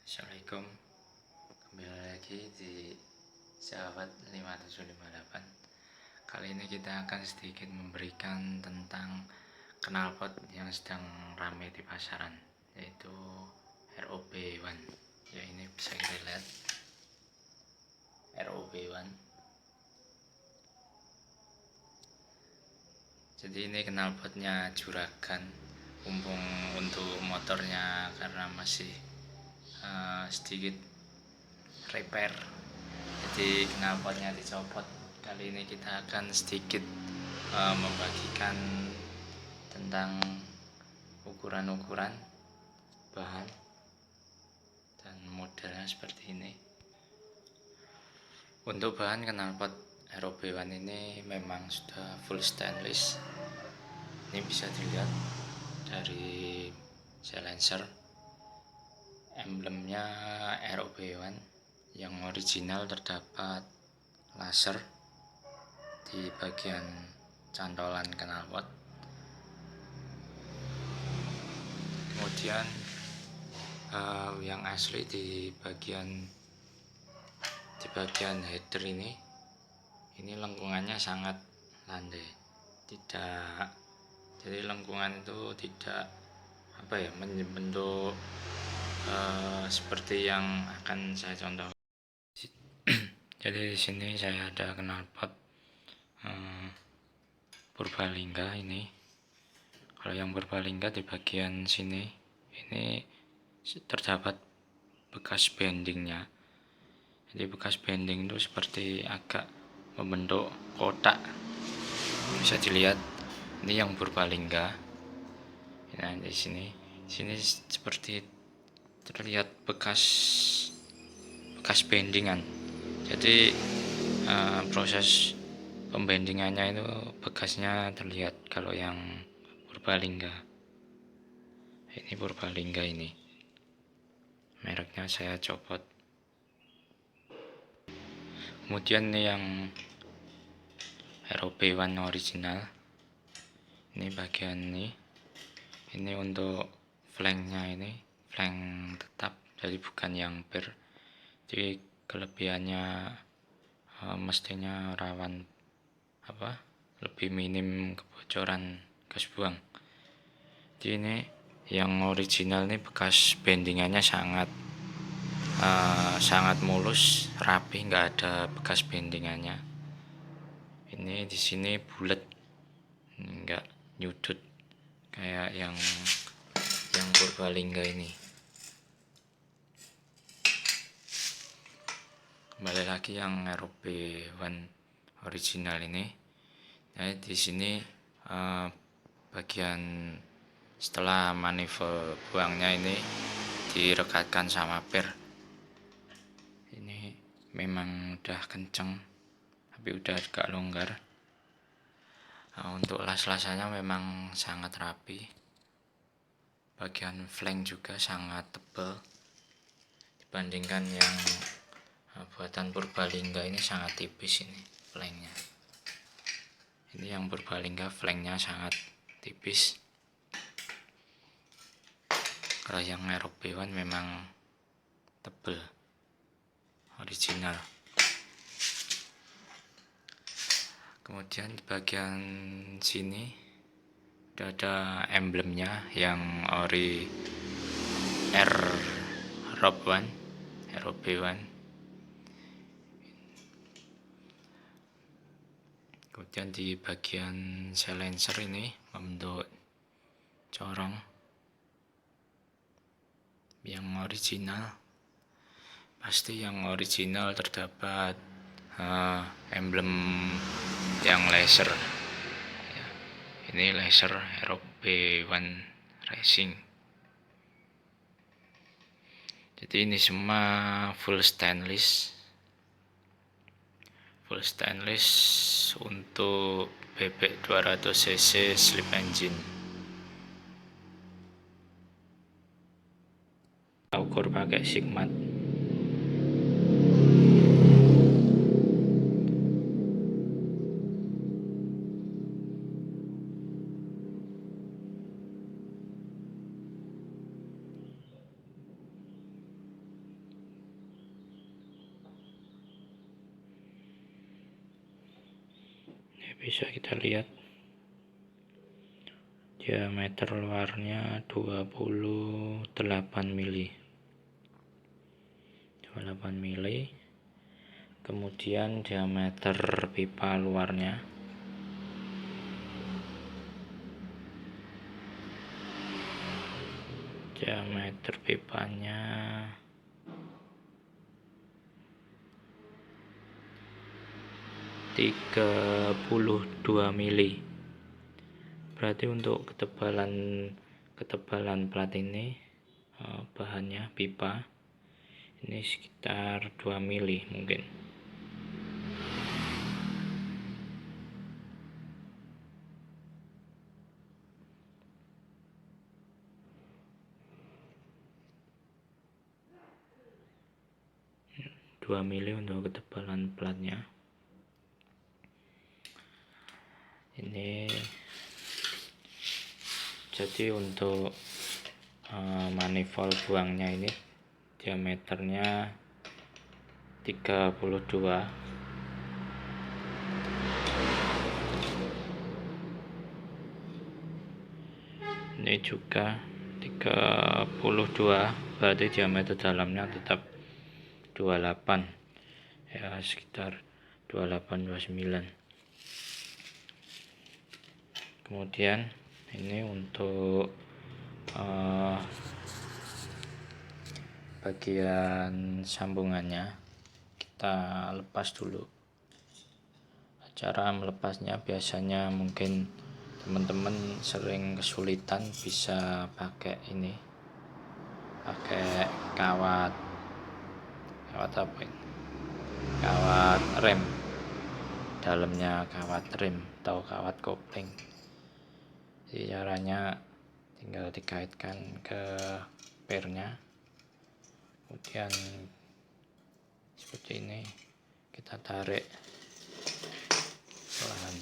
Assalamualaikum. Kembali lagi di Sahabat 5758. Kali ini kita akan sedikit memberikan tentang knalpot yang sedang ramai di pasaran, yaitu ROB1. Ya, ini bisa kita lihat ROB1. Jadi ini knalpotnya juragan, mumpung untuk motornya karena masih sedikit repair, jadi knalpotnya dicopot. Kali ini kita akan sedikit membagikan tentang ukuran-ukuran bahan dan modelnya seperti ini. Untuk bahan knalpot ROB1 ini memang sudah full stainless. Ini bisa dilihat dari silencer, emblemnya ROB1 yang original terdapat laser di bagian cantolan knalpot. Kemudian yang asli di bagian header ini lengkungannya sangat landai. Jadi lengkungan itu tidak membentuk seperti yang akan saya contoh. Jadi di sini saya ada knalpot Purbalingga ini. Kalau yang Purbalingga di bagian sini ini terdapat bekas bendingnya. Jadi bekas bending itu seperti agak membentuk kotak. Bisa dilihat ini yang Purbalingga. Nah, di sini seperti terlihat bekas bendingan. Jadi proses pembendingannya itu bekasnya terlihat. Kalau yang Purbalingga, ini Purbalingga ini mereknya saya copot. Kemudian ini yang ROB1 original, ini bagian ini untuk flanknya, ini flank tetap, jadi bukan yang per. Jadi kelebihannya mestinya rawan lebih minim kebocoran gas buang. Jadi ini yang original ini bekas bendingannya sangat mulus, rapi, nggak ada bekas bendingannya. Ini di sini bulat, nggak nyudut kayak yang Purbalingga ini. Kembali lagi yang ROB1 original ini. Nah, di sini bagian setelah manifold buangnya ini direkatkan sama per. Ini memang udah kenceng, tapi udah agak longgar. Untuk las-lasannya memang sangat rapi. Bagian flank juga sangat tebal dibandingkan yang buatan Purbalingga, ini sangat tipis ini flanknya. Ini yang Purbalingga flanknya sangat tipis. Kalau yang ROB1 memang tebal, original. Kemudian di bagian sini udah ada emblemnya yang ori ROB1. Kemudian di bagian silencer ini membentuk corong yang original. Pasti yang original terdapat emblem yang laser ya. Ini laser ROB1 Racing. Jadi ini semua full stainless untuk bebek 200cc slip engine. Ukur pakai Sigmat. bisa kita lihat diameter luarnya 28 mili. Kemudian diameter pipa luarnya pipanya 32 mili. Berarti untuk ketebalan plat ini, bahannya pipa ini sekitar 2 mili mungkin. Untuk ketebalan platnya. Ini jadi untuk manifold buangnya ini diameternya 32. Ini juga 32, berarti diameter dalamnya tetap 28 ya, sekitar 28-29. Kemudian ini untuk bagian sambungannya kita lepas dulu. Cara melepasnya biasanya mungkin teman-teman sering kesulitan, bisa pakai kawat rem, dalamnya kawat rem atau kawat kopling. Jadi caranya tinggal dikaitkan ke pernya, kemudian seperti ini kita tarik pelan.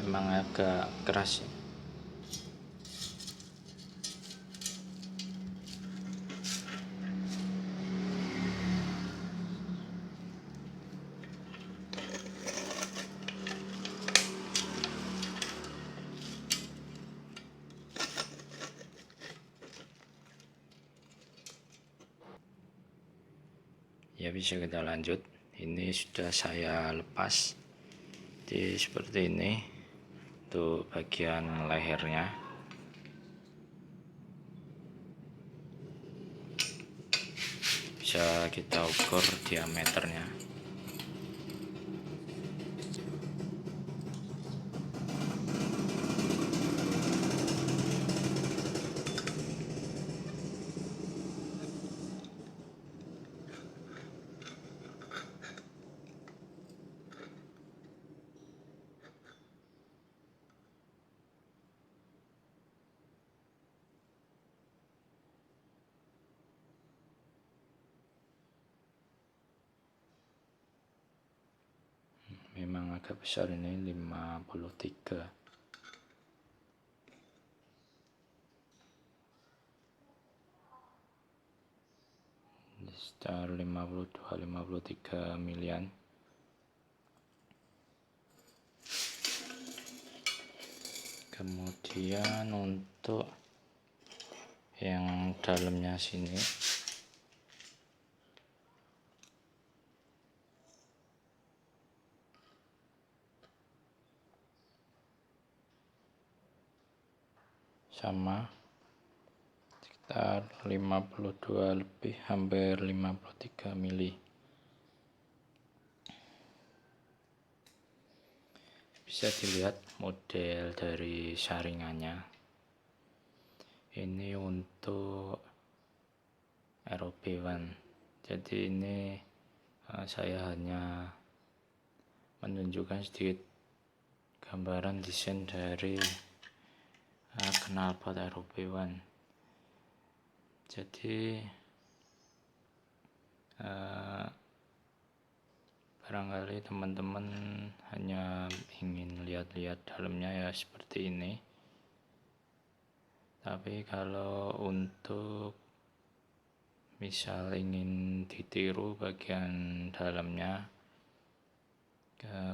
Emang agak keras ya. Ya, bisa kita lanjut. Ini sudah saya lepas. Jadi seperti ini untuk bagian lehernya. Bisa kita ukur diameternya. Memang agak besar ini, 53. Sekitar 52-53 milian. Kemudian untuk yang dalamnya sini sama, sekitar 52 lebih, hampir 53 mili. Bisa dilihat model dari saringannya. Ini untuk ROB1. Jadi ini saya hanya menunjukkan sedikit gambaran desain dari knalpot ROB1. Jadi barangkali teman-teman hanya ingin lihat-lihat dalamnya ya seperti ini. Tapi kalau untuk misal ingin ditiru bagian dalamnya,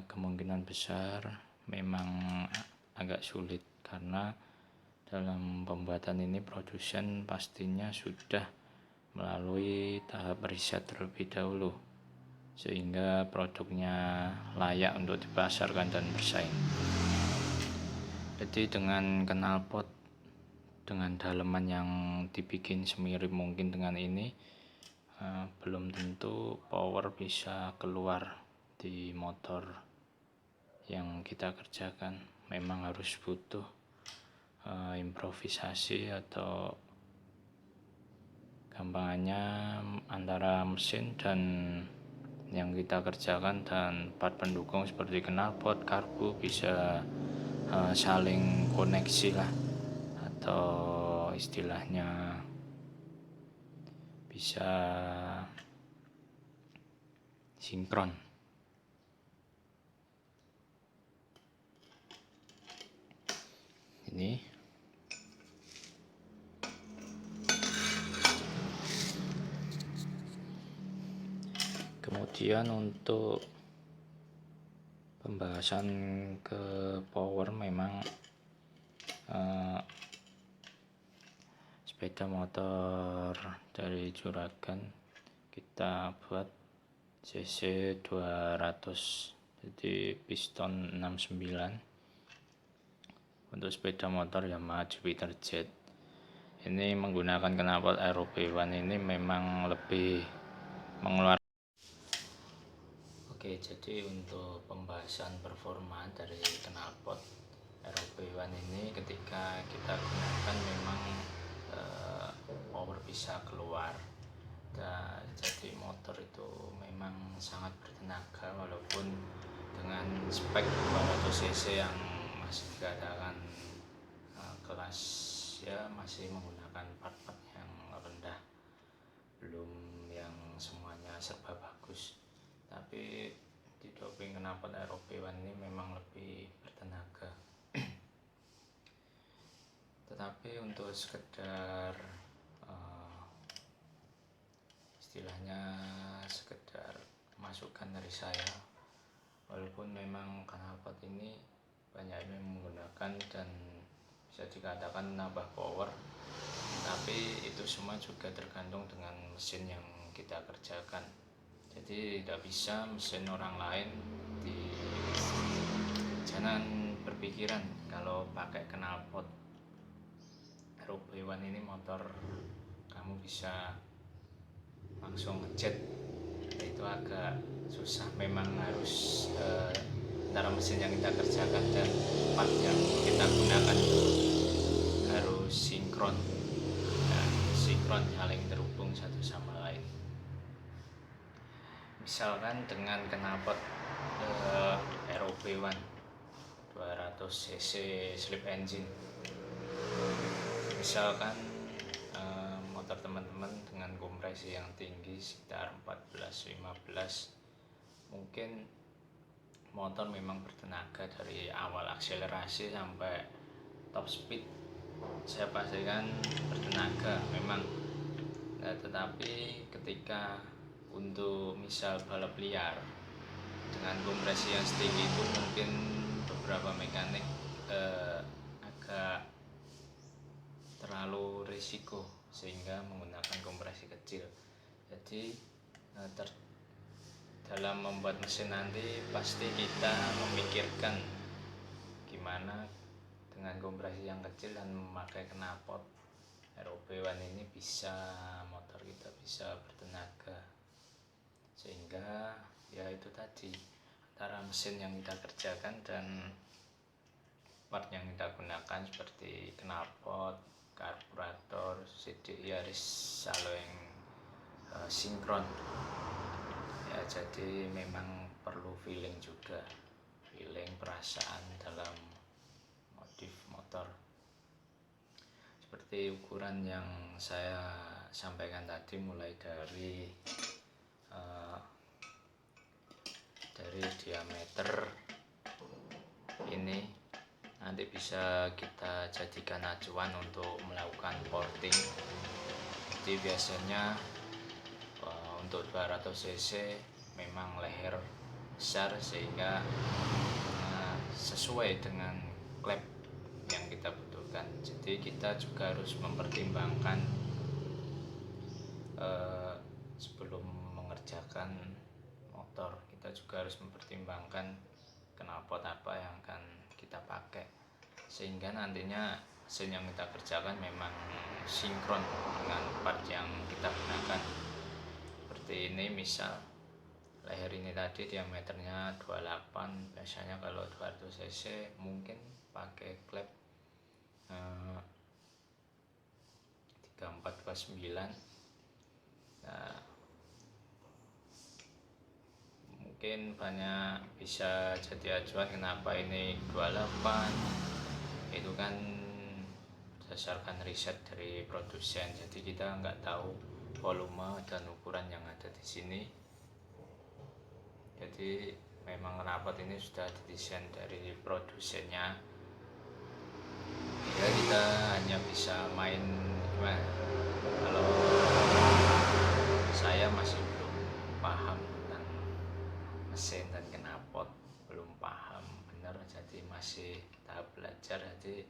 kemungkinan besar memang agak sulit, karena dalam pembuatan ini produsen pastinya sudah melalui tahap riset terlebih dahulu, sehingga produknya layak untuk dipasarkan dan bersaing. Jadi dengan knalpot dengan daleman yang dibikin semirip mungkin dengan ini, belum tentu power bisa keluar di motor yang kita kerjakan. Memang harus butuh improvisasi, atau gampangannya antara mesin dan yang kita kerjakan dan part pendukung seperti knalpot, karbu bisa saling koneksi lah, atau istilahnya bisa sinkron. Ini kemudian untuk pembahasan ke power, memang sepeda motor dari Juragan kita buat cc 200, jadi piston 69. Untuk sepeda motor Yamaha Jupiter Jet ini menggunakan knalpot ROB1 ini memang lebih mengeluarkan. Oke, jadi untuk pembahasan performa dari knalpot ROB1 ini, ketika kita gunakan memang power bisa keluar, dan jadi motor itu memang sangat bertenaga, walaupun dengan spek 200 cc yang masih dikatakan kelas ya masih menggunakan part-part yang rendah, belum yang semuanya serba bagus. Tapi di doping knalpot ROB1 ini memang lebih bertenaga. Tetapi untuk sekedar istilahnya sekedar masukan dari saya, walaupun memang knalpot ini banyak yang menggunakan dan bisa dikatakan menambah power, tapi itu semua juga tergantung dengan mesin yang kita kerjakan. Jadi tidak bisa mesin orang lain jangan berpikiran kalau pakai knalpot ROB1 ini motor kamu bisa langsung ngejet, itu agak susah. Memang harus antara mesin yang kita kerjakan dan part yang kita gunakan harus sinkron, saling terhubung satu sama lain. Misalkan dengan knalpot ROB1 200 cc slip engine, misalkan motor teman-teman dengan kompresi yang tinggi sekitar 14-15, mungkin motor memang bertenaga dari awal akselerasi sampai top speed, saya pastikan bertenaga memang. Nah, tetapi ketika untuk misal balap liar dengan kompresi yang setinggi itu, mungkin beberapa mekanik agak terlalu risiko sehingga menggunakan kompresi kecil. Jadi dalam membuat mesin nanti pasti kita memikirkan gimana dengan kompresi yang kecil dan memakai knalpot ROB1 ini motor kita bisa bertenaga, sehingga ya itu tadi, antara mesin yang kita kerjakan dan part yang kita gunakan seperti knalpot, karburator, CDI harus saling sinkron ya. Jadi memang perlu feeling juga, feeling perasaan dalam modif motor. Seperti ukuran yang saya sampaikan tadi, mulai dari diameter ini nanti bisa kita jadikan acuan untuk melakukan porting. Jadi biasanya untuk 200 cc memang leher besar sehingga sesuai dengan klep yang kita butuhkan. Jadi kita juga harus mempertimbangkan sebelum mengerjakan motor, kita juga harus mempertimbangkan knalpot apa yang akan kita pakai, sehingga nantinya mesin yang kita kerjakan memang sinkron dengan part yang kita gunakan. Seperti ini, misal leher ini tadi diameternya 28, biasanya kalau 200 cc mungkin pakai klep 3429. Nah, mungkin banyak bisa jadi acuan kenapa ini 28, itu kan berdasarkan riset dari produsen. Jadi kita nggak tahu volume dan ukuran yang ada di sini. Jadi memang knalpot ini sudah didesain dari produsennya. Ya kita hanya bisa main gimana? Kalau saya masih belum paham tentang mesin dan knalpot, belum paham benar, jadi masih tahap belajar. Jadi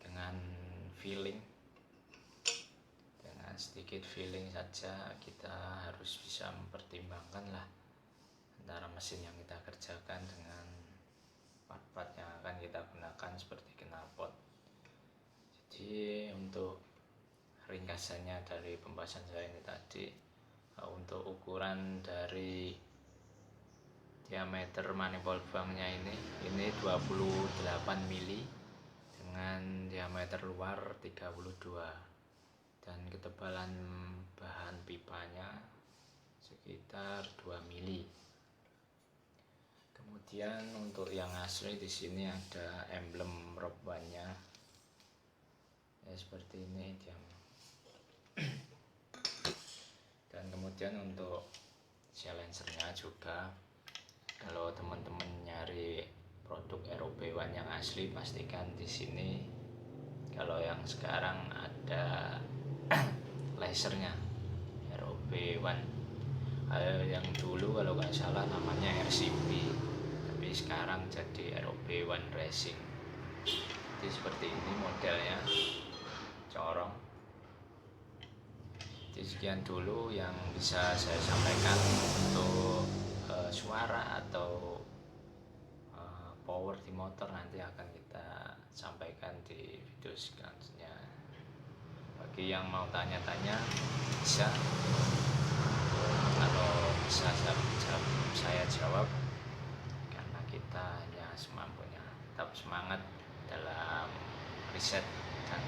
dengan feeling, dengan sedikit feeling saja kita harus bisa mempertimbangkan lah antara mesin yang kita kerjakan dengan part-part yang akan kita gunakan seperti knalpot. Jadi untuk ringkasannya dari pembahasan saya ini tadi, untuk ukuran dari diameter manifold banknya ini 28 mili dengan diameter luar 32, dan ketebalan bahan pipanya sekitar 2 mili. Kemudian untuk yang asli di sini ada emblem rock ban-nya ya, seperti ini dia. Dan kemudian untuk silencernya juga, kalau teman-teman nyari produk ROB1 yang asli, pastikan di sini. Kalau yang sekarang ada lasernya ROB1, yang dulu kalau nggak salah namanya RCB, tapi sekarang jadi ROB1 Racing. Jadi seperti ini modelnya, corong. Jadi sekian dulu yang bisa saya sampaikan untuk suara atau power di motor. Nanti akan kita sampaikan di video selanjutnya. Bagi yang mau tanya-tanya bisa, kalau bisa saya jawab, karena kita hanya semampunya. Tetap semangat dalam riset dan